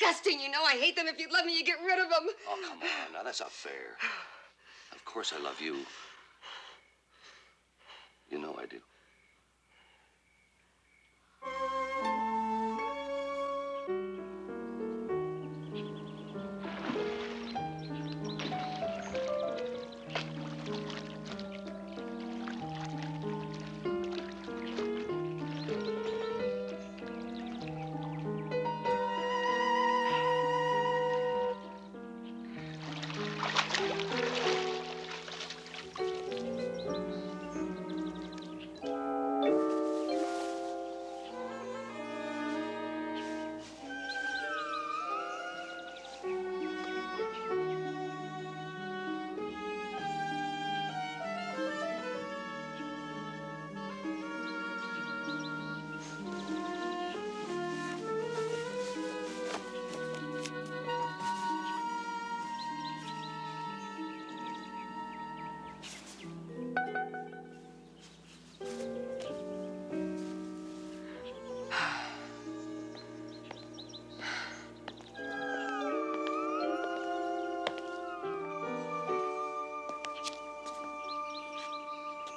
disgusting. You know I hate them. If you'd love me, you'd get rid of them. Oh, come on. Now, that's not fair. Of course I love you. You know I do.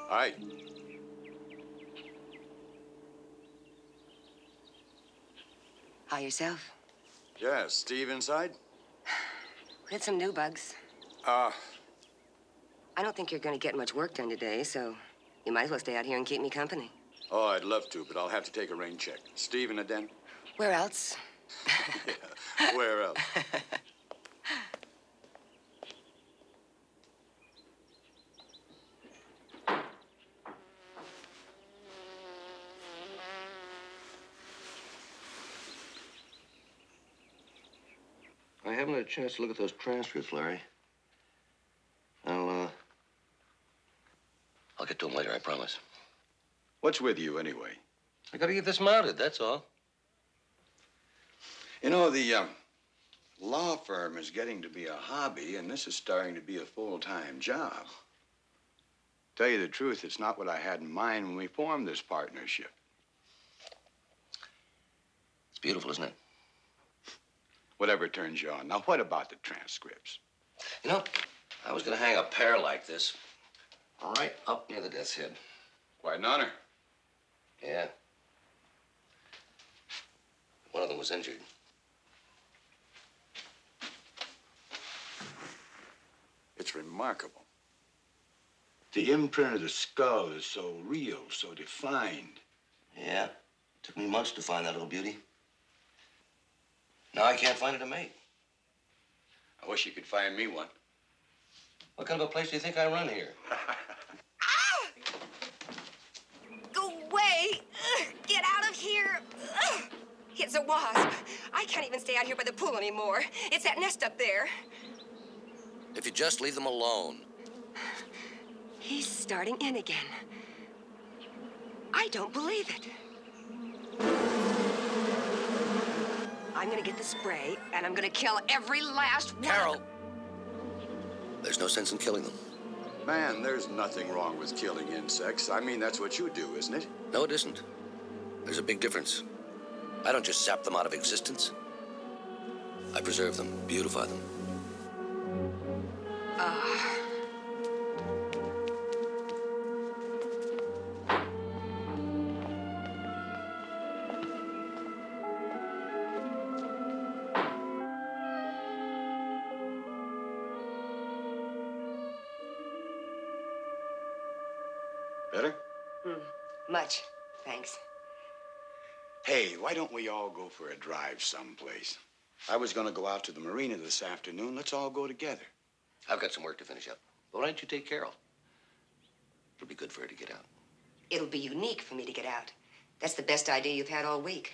Hi. Hi, yourself. Yeah, Steve inside? We had some new bugs. I don't think you're going to get much work done today, so you might as well stay out here and keep me company. Oh, I'd love to, but I'll have to take a rain check. Steve in the den? Where else? Yeah, where else? I haven't had a chance to look at those transcripts, Larry. I'll get to them later, I promise. What's with you, anyway? I gotta get this mounted, that's all. You know, the law firm is getting to be a hobby, and this is starting to be a full-time job. Tell you the truth, it's not what I had in mind when we formed this partnership. It's beautiful, isn't it? Whatever turns you on. Now, what about the transcripts? You know, I was gonna hang a pair like this right up near the death's head. Quite an honor. Yeah. One of them was injured. It's remarkable. The imprint of the skull is so real, so defined. Yeah. Took me months to find that little beauty. Now I can't find it a mate. I wish you could find me one. What kind of a place do you think I run here? Go away! Get out of here! It's a wasp. I can't even stay out here by the pool anymore. It's that nest up there. If you just leave them alone. He's starting in again. I don't believe it. I'm gonna get the spray, and I'm gonna kill every last one. Carol! There's no sense in killing them. Man, there's nothing wrong with killing insects. I mean, that's what you do, isn't it? No, it isn't. There's a big difference. I don't just zap them out of existence. I preserve them, beautify them. Better? Much, thanks. Hey, why don't we all go for a drive someplace? I was going to go out to the marina this afternoon. Let's all go together. I've got some work to finish up. But why don't you take Carol? It'll be good for her to get out. It'll be unique for me to get out. That's the best idea you've had all week.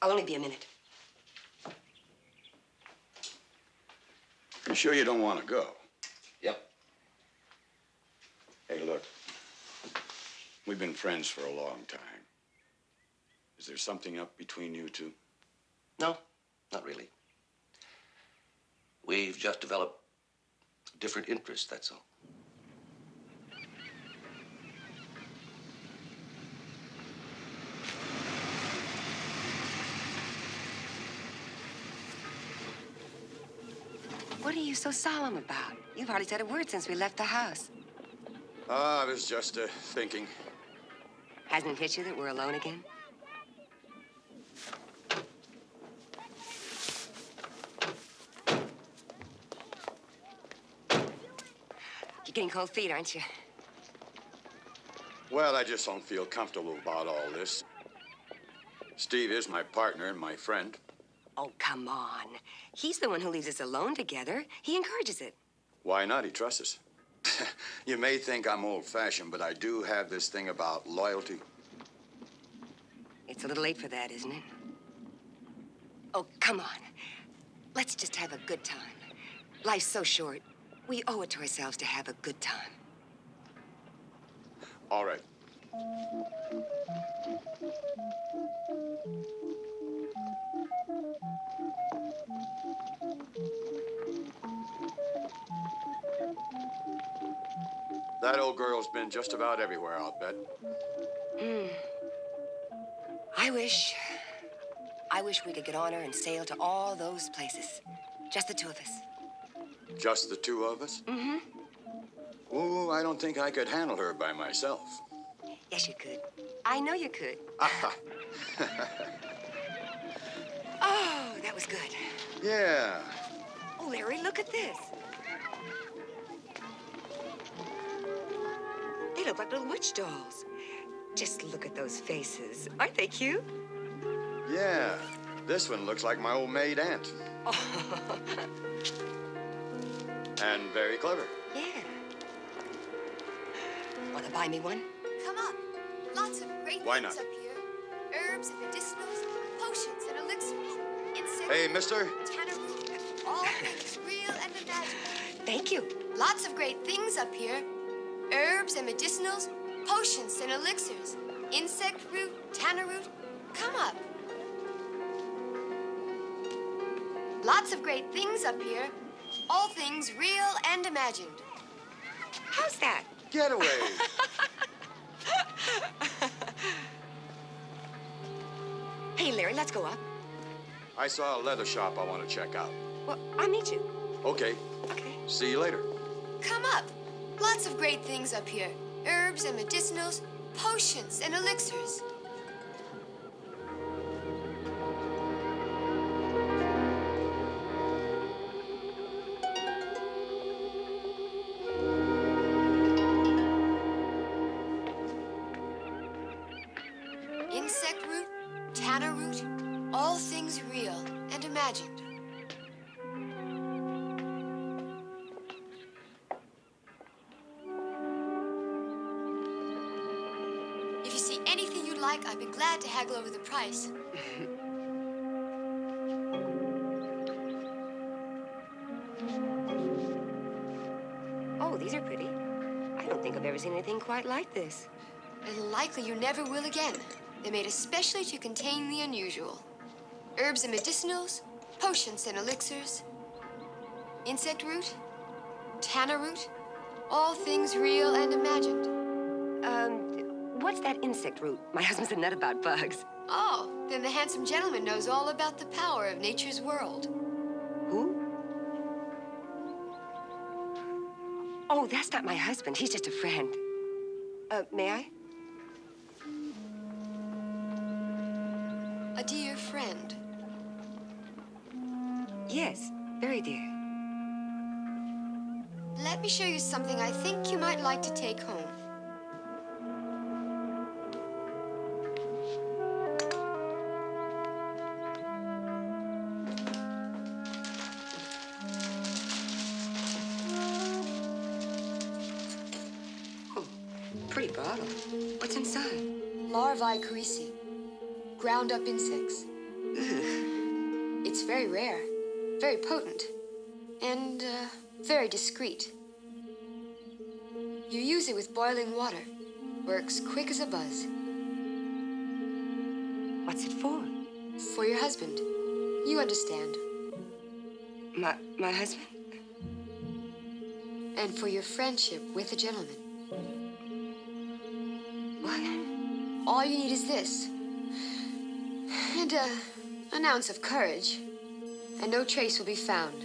I'll only be a minute. You sure you don't want to go? Yep. Hey, look. We've been friends for a long time. Is there something up between you two? No, not really. We've just developed different interests, that's all. What are you so solemn about? You've hardly said a word since we left the house. I was just thinking. Hasn't it hit you that we're alone again? You're getting cold feet, aren't you? Well, I just don't feel comfortable about all this. Steve is my partner and my friend. Oh, come on. He's the one who leaves us alone together. He encourages it. Why not? He trusts us. You may think I'm old-fashioned, but I do have this thing about loyalty. It's a little late for that, isn't it? Oh, come on. Let's just have a good time. Life's so short. We owe it to ourselves to have a good time. All right. That old girl's been just about everywhere, I'll bet. I wish we could get on her and sail to all those places. Just the two of us. Just the two of us? Mm-hmm. Oh, I don't think I could handle her by myself. Yes, you could. I know you could. Aha. Oh, that was good. Yeah. Oh, Larry, look at this. They look like little witch dolls. Just look at those faces. Aren't they cute? Yeah. This one looks like my old maid aunt. Oh. And very clever. Yeah. Want to buy me one? Come up. Lots of great Why things not? up here. Herbs and medicinals, potions and elixirs. Insects. Hey, mister. Tanner root. All things real and imagined. Thank you. Lots of great things up here. Herbs and medicinals, potions and elixirs. Insect root, tanner root. Come up. Lots of great things up here. All things real and imagined. How's that? Get away. Hey, Larry, let's go up. I saw a leather shop I want to check out. Well, I'll meet you. Okay. Okay. See you later. Come up. Lots of great things up here. Herbs and medicinals, potions and elixirs. Insect root, tanner root, all things real and imagined. If you see anything you like, I'd be glad to haggle over the price. Oh, these are pretty. I don't think I've ever seen anything quite like this. And likely you never will again. They're made especially to contain the unusual. Herbs and medicinals, potions and elixirs. Insect root, tanner root, all things real and imagined. What's that insect root? My husband's a nut about bugs. Oh, then the handsome gentleman knows all about the power of nature's world. Who? Oh, that's not my husband. He's just a friend. May I? A dear friend. Yes, very dear. Let me show you something I think you might like to take home. Pretty bottle. What's inside? Larvae carisi, ground up insects. It's very rare, very potent, and very discreet. You use it with boiling water. Works quick as a buzz. What's it for? For your husband. You understand. My husband? And for your friendship with a gentleman. What? All you need is this. And an ounce of courage. And no trace will be found.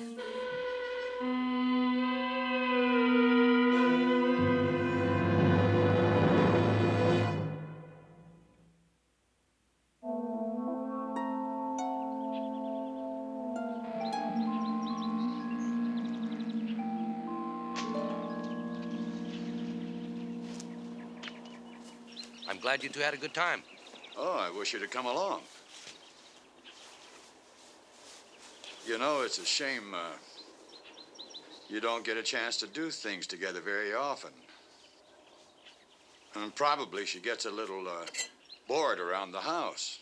I'm glad you two had a good time. Oh, I wish you'd have come along. You know, it's a shame you don't get a chance to do things together very often. And probably she gets a little bored around the house.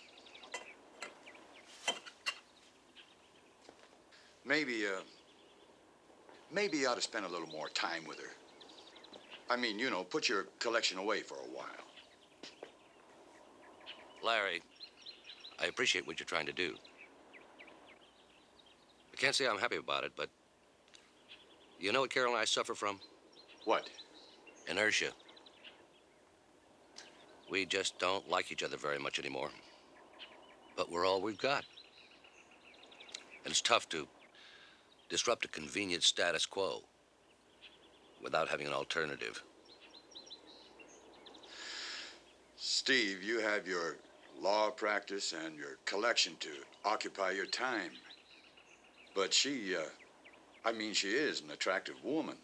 Maybe you ought to spend a little more time with her. I mean, you know, put your collection away for a while. Larry, I appreciate what you're trying to do. I can't say I'm happy about it, but you know what Carol and I suffer from? What? Inertia. We just don't like each other very much anymore. But we're all we've got. And it's tough to disrupt a convenient status quo without having an alternative. Steve, you have your law practice and your collection to occupy your time. But she is an attractive woman.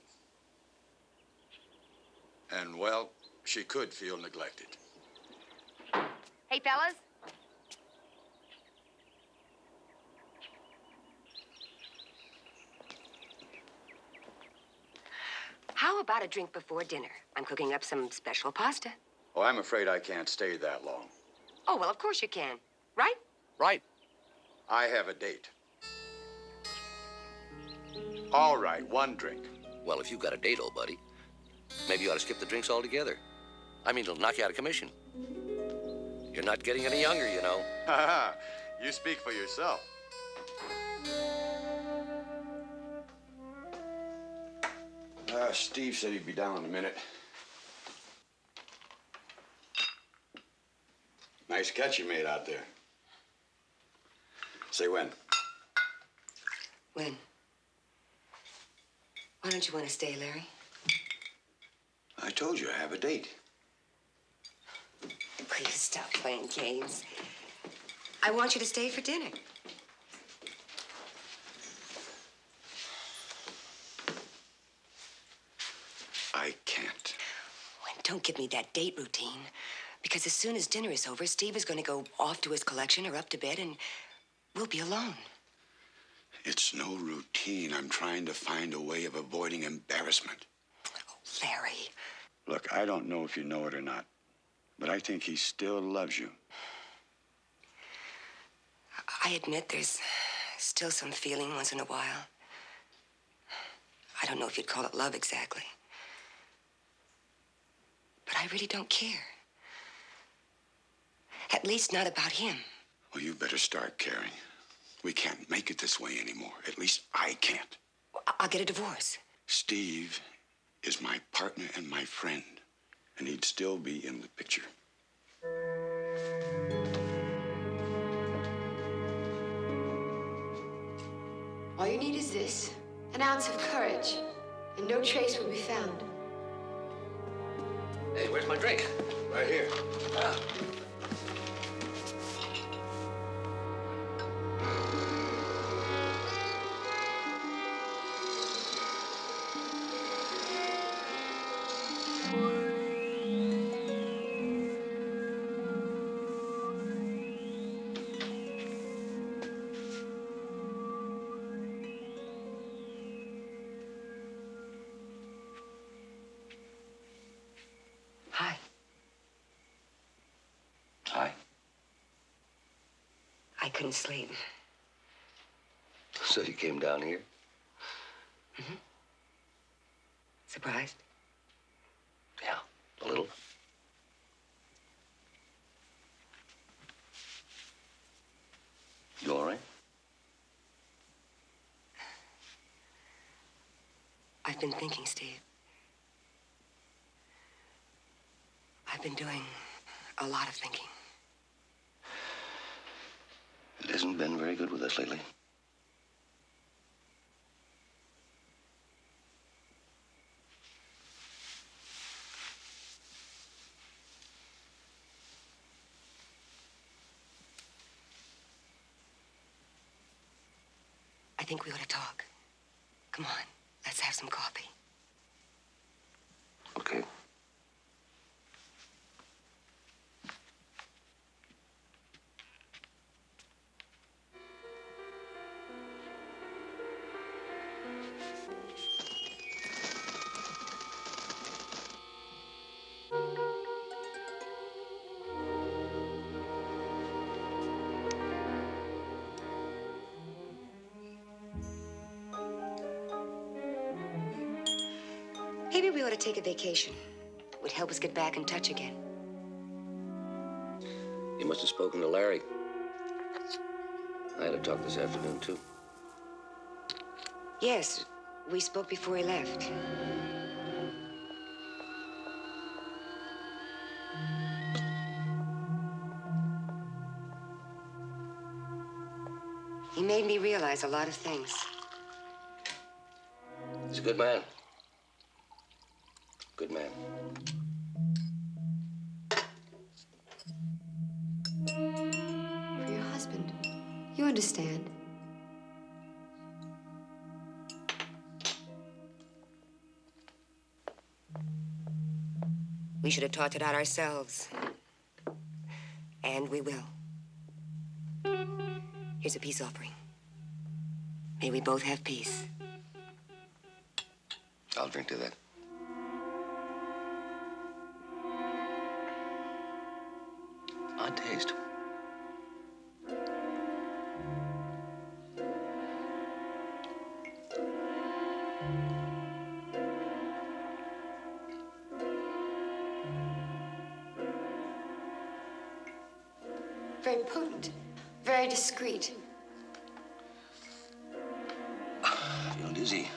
And, well, she could feel neglected. Hey, fellas. How about a drink before dinner? I'm cooking up some special pasta. Oh, I'm afraid I can't stay that long. Oh, well, of course you can. Right? Right. I have a date. All right, one drink. Well, if you've got a date, old buddy, maybe you ought to skip the drinks altogether. I mean, it'll knock you out of commission. You're not getting any younger, you know. Ha ha. You speak for yourself. Steve said he'd be down in a minute. Nice catch you made out there. Say when. When? Why don't you want to stay, Larry? I told you I have a date. Please stop playing games. I want you to stay for dinner. I can't. Well, don't give me that date routine. Because as soon as dinner is over, Steve is going to go off to his collection or up to bed, and we'll be alone. It's no routine. I'm trying to find a way of avoiding embarrassment. Oh, Larry. Look, I don't know if you know it or not, but I think he still loves you. I admit there's still some feeling once in a while. I don't know if you'd call it love exactly. But I really don't care. At least not about him. Well, you better start caring. We can't make it this way anymore. At least I can't. I'll get a divorce. Steve is my partner and my friend, and he'd still be in the picture. All you need is this, an ounce of courage, and no trace will be found. Hey, where's my drink? Right here. Ah. Hi. Hi. I couldn't sleep. So you came down here? Mm-hmm. Surprised? Yeah, a little. You all right? I've been thinking, Steve. I've been doing a lot of thinking. It hasn't been very good with us lately. I think we ought to talk. Come on, let's have some coffee. Okay. Maybe we ought to take a vacation. Would help us get back in touch again. You must have spoken to Larry. I had a talk this afternoon, too. Yes, we spoke before he left. He made me realize a lot of things. He's a good man. Good man. For your husband. You understand. We should have talked it out ourselves. And we will. Here's a peace offering. May we both have peace. I'll drink to that. Odd taste. Very potent. Very discreet. Feeling dizzy.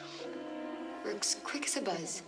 Works quick as a buzz.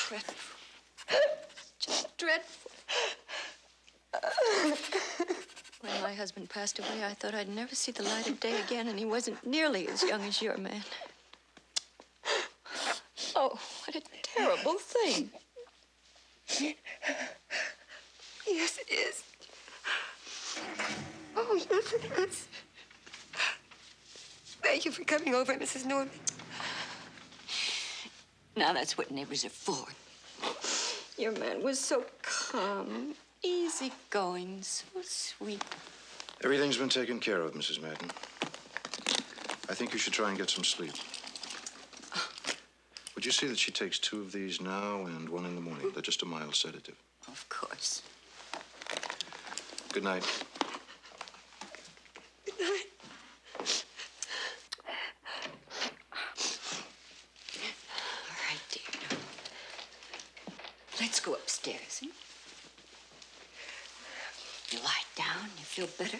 Dreadful. Just dreadful. When my husband passed away, I thought I'd never see the light of day again, and he wasn't nearly as young as your man. Oh, what a terrible thing. Yes, it is. Oh, yes, it is. Thank you for coming over, Mrs. Norman. Now that's what neighbors are for. Your man was so calm, easygoing, so sweet. Everything's been taken care of, Mrs. Madden. I think you should try and get some sleep. Would you see that she takes 2 of these now and 1 in the morning? They're just a mild sedative. Of course. Good night. Good night. All right, dear. Let's go upstairs. Hmm? You lie down, you feel better?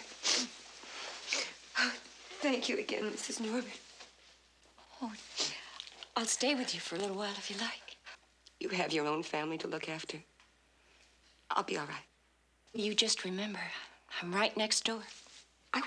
Oh, thank you again, Mrs. Norman. Oh, I'll stay with you for a little while if you like. You have your own family to look after. I'll be all right. You just remember, I'm right next door. I will.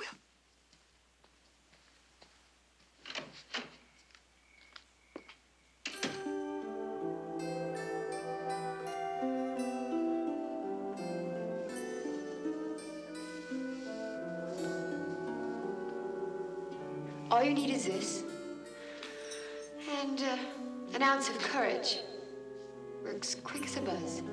All you need is this. And an ounce of courage. Works quick as a buzz.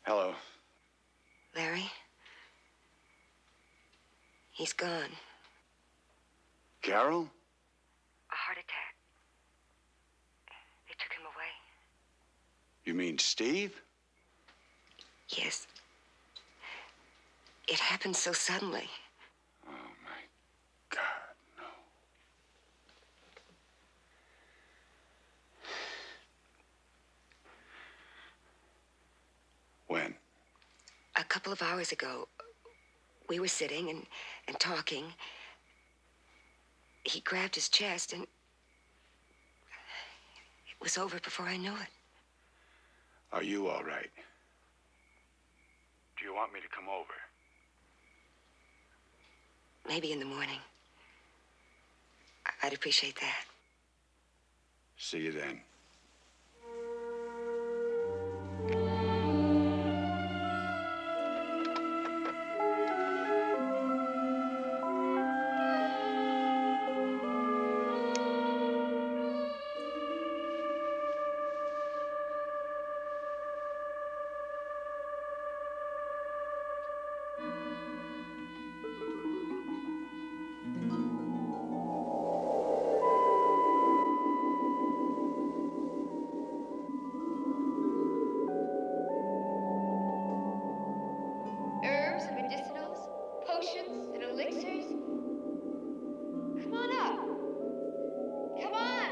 Hello. Larry? He's gone. Carol? A heart attack. They took him away. You mean Steve? Yes. It happened so suddenly. Oh, my God, no. couple of hours ago, we were sitting and talking. He grabbed his chest, and it was over before I knew it. Are you all right? Do you want me to come over? Maybe in the morning. I'd appreciate that. See you then. Herbs and medicinals, potions and elixirs. Come on up. Come on.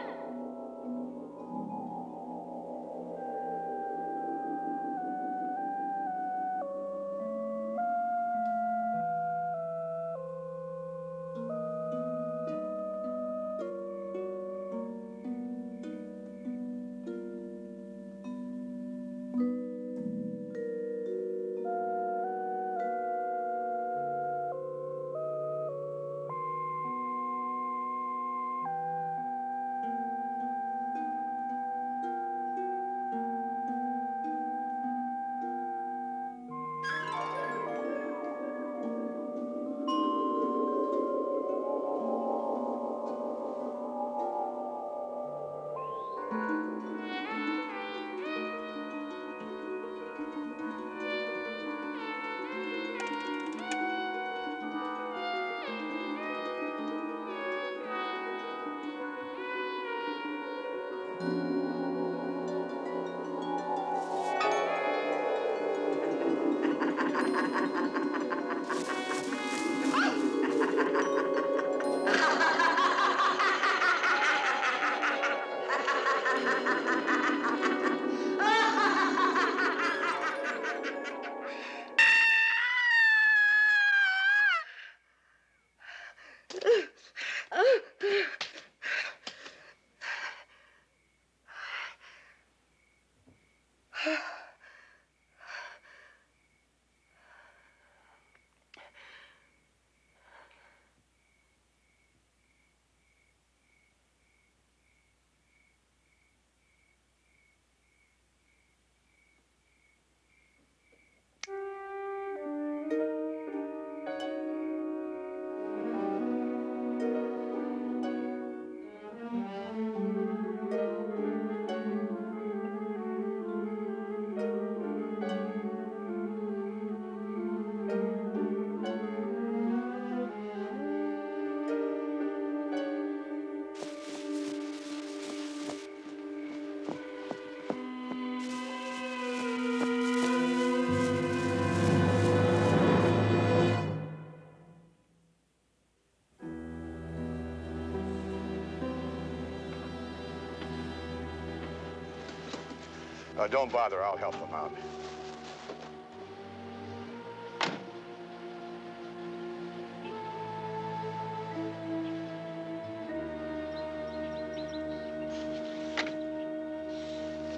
Don't bother, I'll help them out.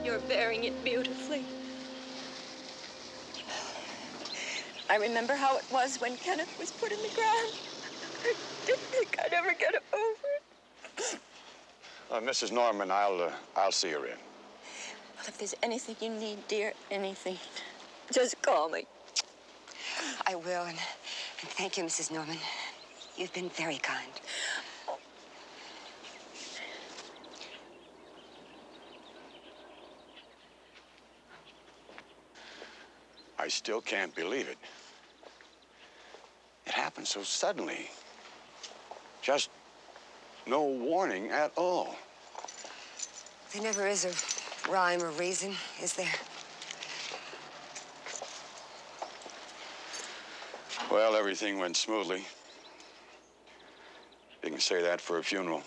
You're bearing it beautifully. I remember how it was when Kenneth was put in the ground. I didn't think I'd ever get over it. Mrs. Norman, I'll see her in. Well, if there's anything you need, dear, anything, just call me. I will, and thank you, Mrs. Norman. You've been very kind. I still can't believe it. It happened so suddenly. Just no warning at all. There never is a rhyme or reason, is there? Well, everything went smoothly. You can say that for a funeral.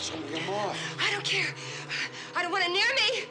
Send him off. I don't care. I don't want him near me.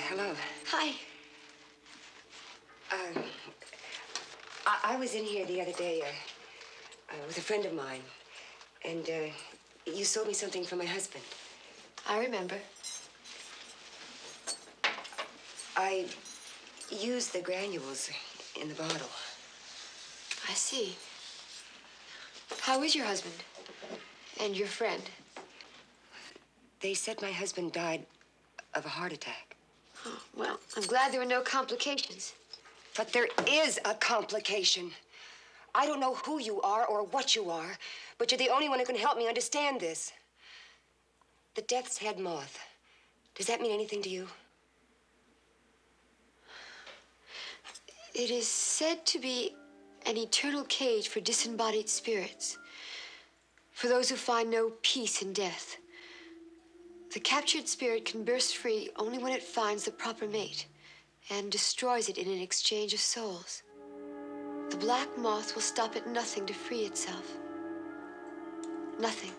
Hello. Hi. I was in here the other day with a friend of mine, and you sold me something for my husband. I remember. I used the granules in the bottle. I see. How is your husband? And your friend? They said my husband died of a heart attack. Oh, well, I'm glad there were no complications. But there is a complication. I don't know who you are or what you are, but you're the only one who can help me understand this. The death's head moth. Does that mean anything to you? It is said to be an eternal cage for disembodied spirits, for those who find no peace in death. The captured spirit can burst free only when it finds the proper mate and destroys it in an exchange of souls. The black moth will stop at nothing to free itself. Nothing.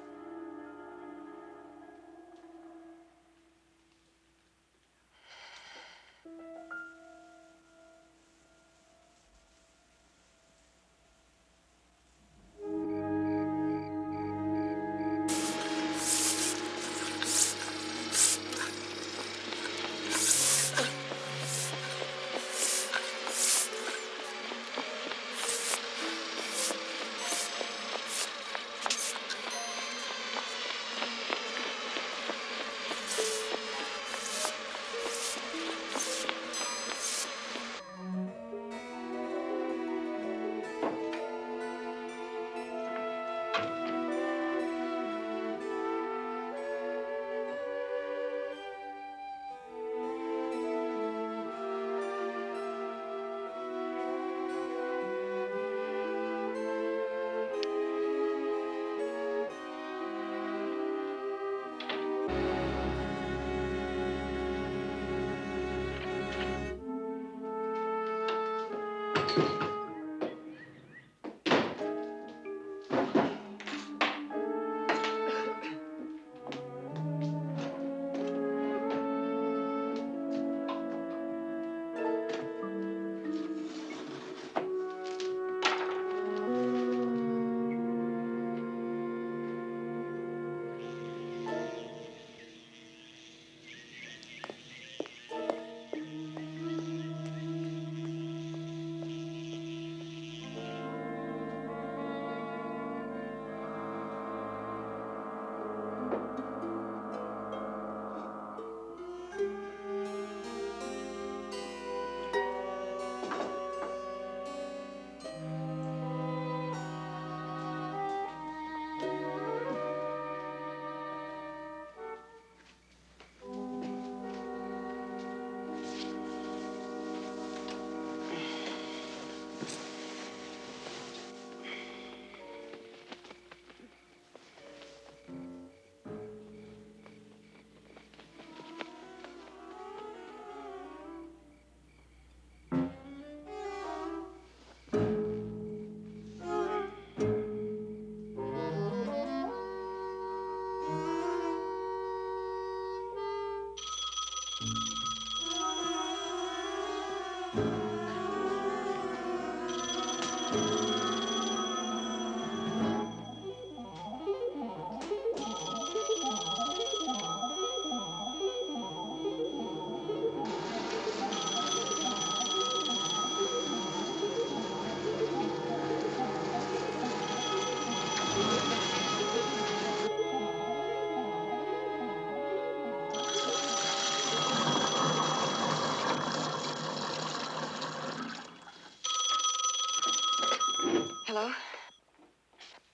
Hello?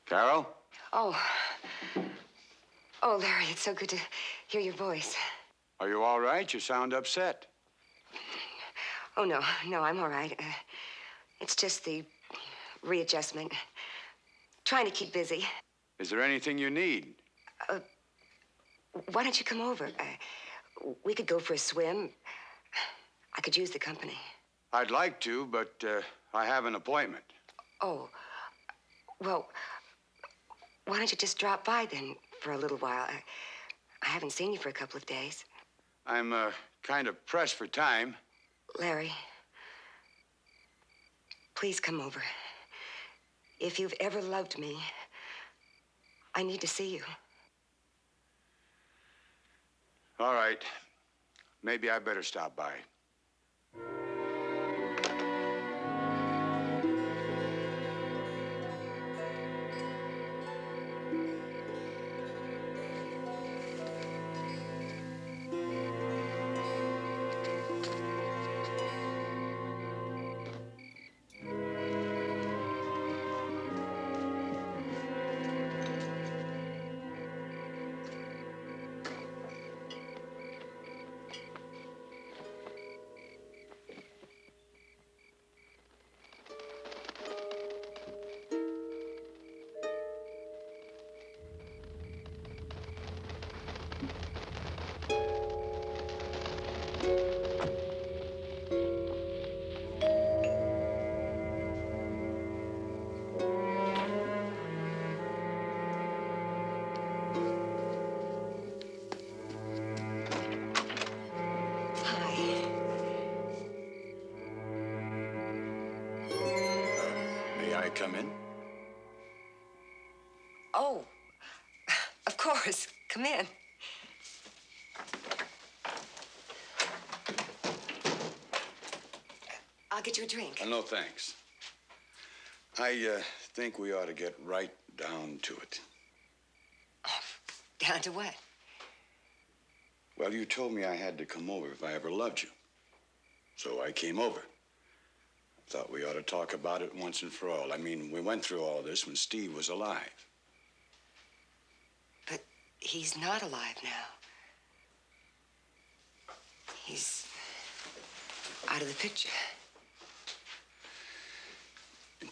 Carol? Oh. Oh, Larry, it's so good to hear your voice. Are you all right? You sound upset. Oh, no, I'm all right. It's just the readjustment. Trying to keep busy. Is there anything you need? Why don't you come over? We could go for a swim. I could use the company. I'd like to, but I have an appointment. Oh, well, why don't you just drop by then for a little while? I haven't seen you for a couple of days. I'm kind of pressed for time. Larry, please come over. If you've ever loved me, I need to see you. All right. Maybe I better stop by. Hi. May I come in? Oh, of course. Come in. I'll get you a drink. No, thanks. I think we ought to get right down to it. Down to what? Well, you told me I had to come over if I ever loved you. So I came over. Thought we ought to talk about it once and for all. I mean, we went through all this when Steve was alive. But he's not alive now. He's out of the picture.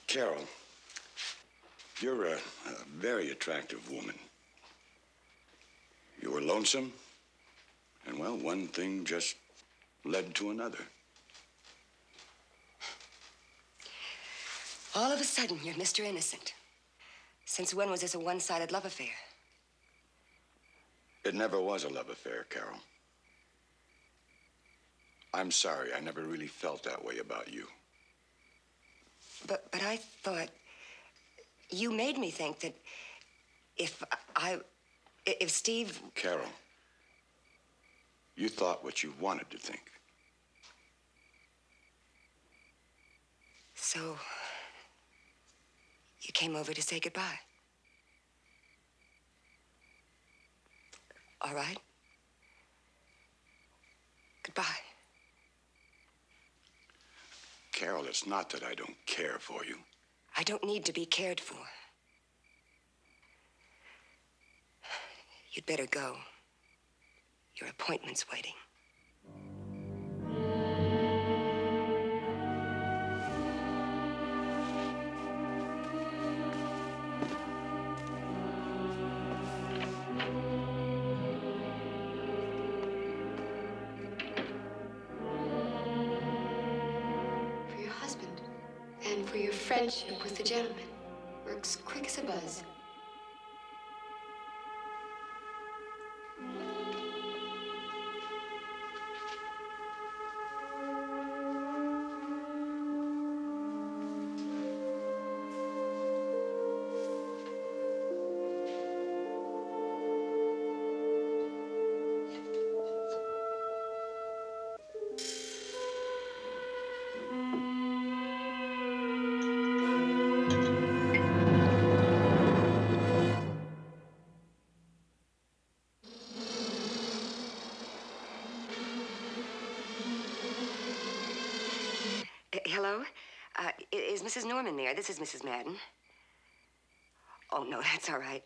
Carol, you're a very attractive woman. You were lonesome, and well, one thing just led to another. All of a sudden, you're Mr. Innocent. Since when was this a one-sided love affair? It never was a love affair, Carol. I'm sorry, I never really felt that way about you. But I thought you made me think that if Steve... Carol, you thought what you wanted to think. So, you came over to say goodbye. All right. Goodbye. Carol, it's not that I don't care for you. I don't need to be cared for. You'd better go. Your appointment's waiting. For your husband, and for your friendship with the gentleman. Works quick as a buzz. Hello? Is Mrs. Norman there? This is Mrs. Madden. Oh, no, that's all right.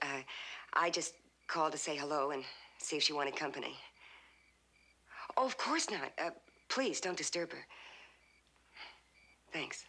I just called to say hello and see if she wanted company. Oh, of course not. Please, don't disturb her. Thanks.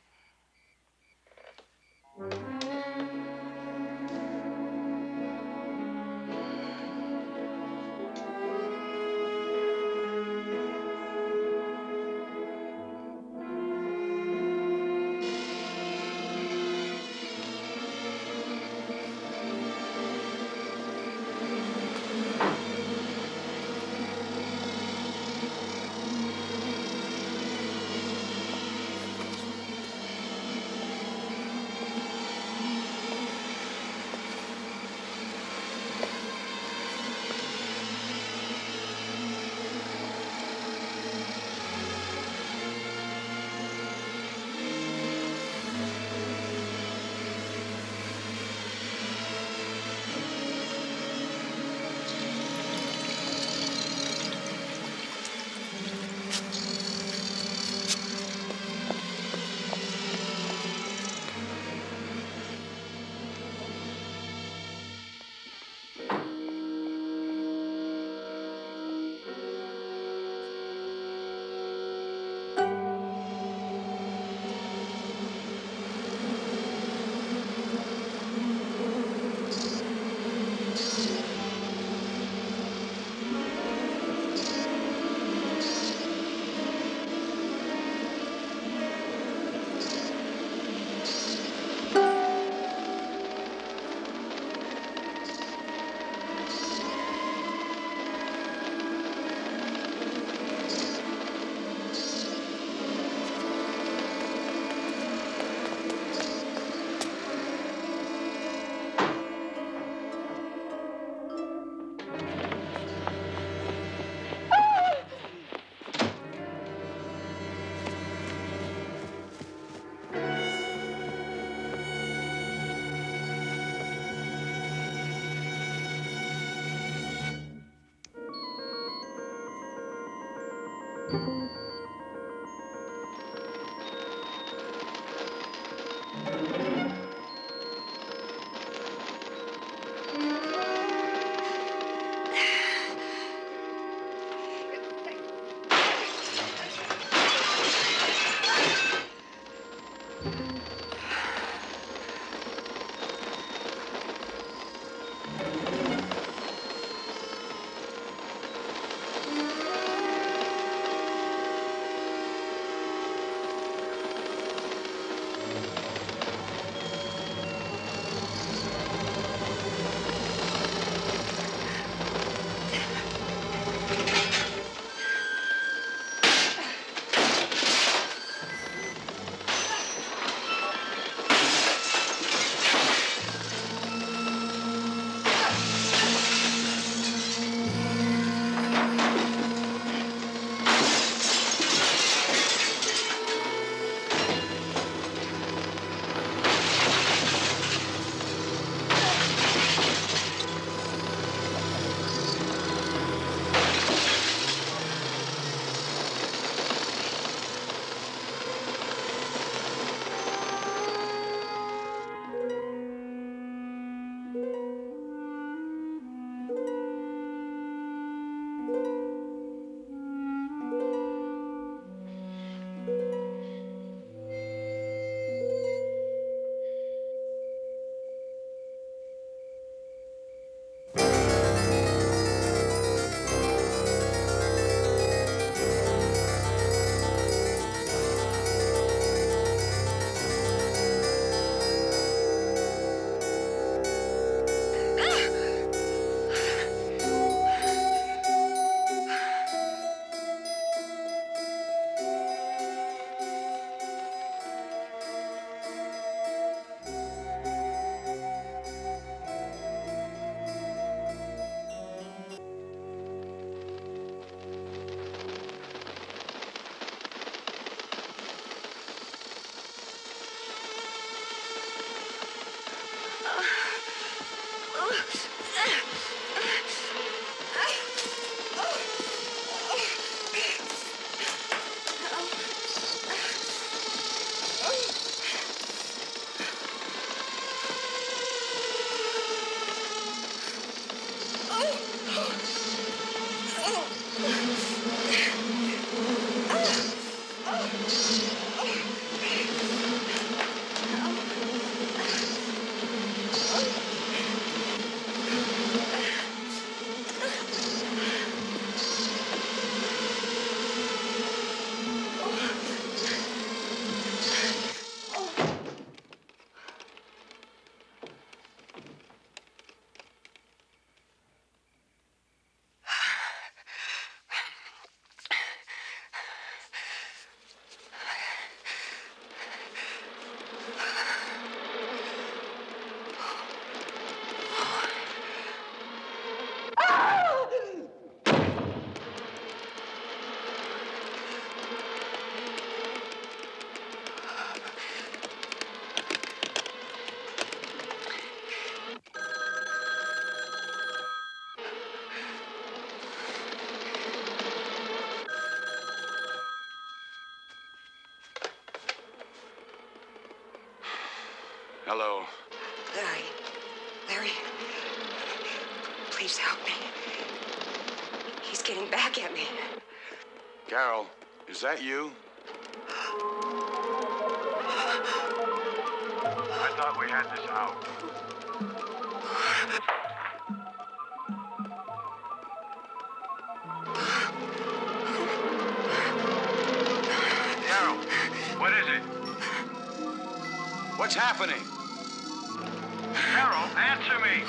Hello. Larry, please help me. He's getting back at me. Carol, is that you? I thought we had this out. Carol, what is it? What's happening? Carol, answer me!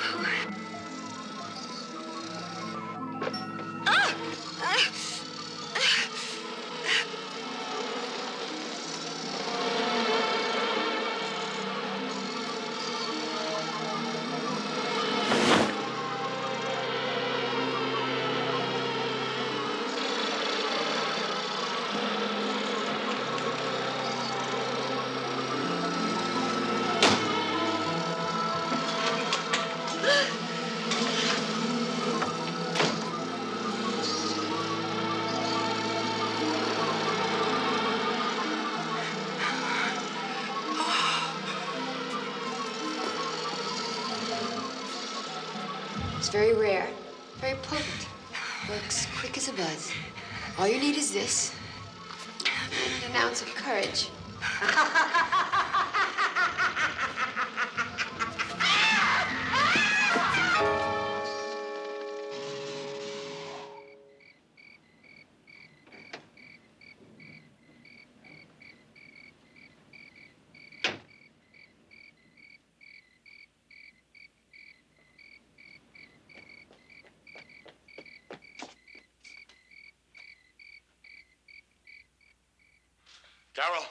It's very rare, very potent. Works quick as a buzz. All you need is this and an ounce of courage. Carol?